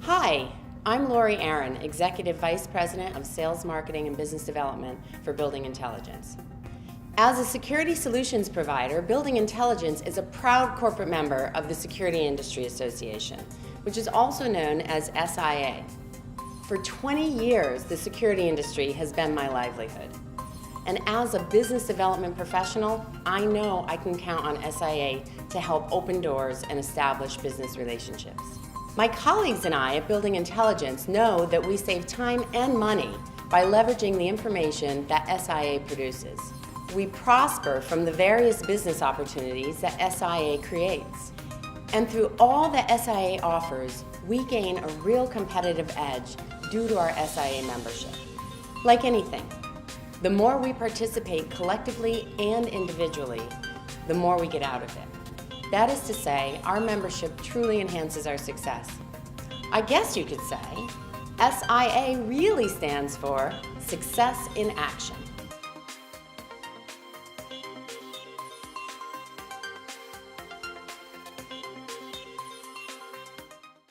Hi, I'm Lori Aaron, Executive Vice President of Sales, Marketing, and Business Development for Building Intelligence. As a security solutions provider, Building Intelligence is a proud corporate member of the Security Industry Association, which is also known as SIA. For 20 years, the security industry has been my livelihood. And as a business development professional, I know I can count on SIA to help open doors and establish business relationships. My colleagues and I at Building Intelligence know that we save time and money by leveraging the information that SIA produces. We prosper from the various business opportunities that SIA creates. And through all that SIA offers, we gain a real competitive edge due to our SIA membership. Like anything, the more we participate collectively and individually, the more we get out of it. That is to say, our membership truly enhances our success. I guess you could say, SIA really stands for Success in Action.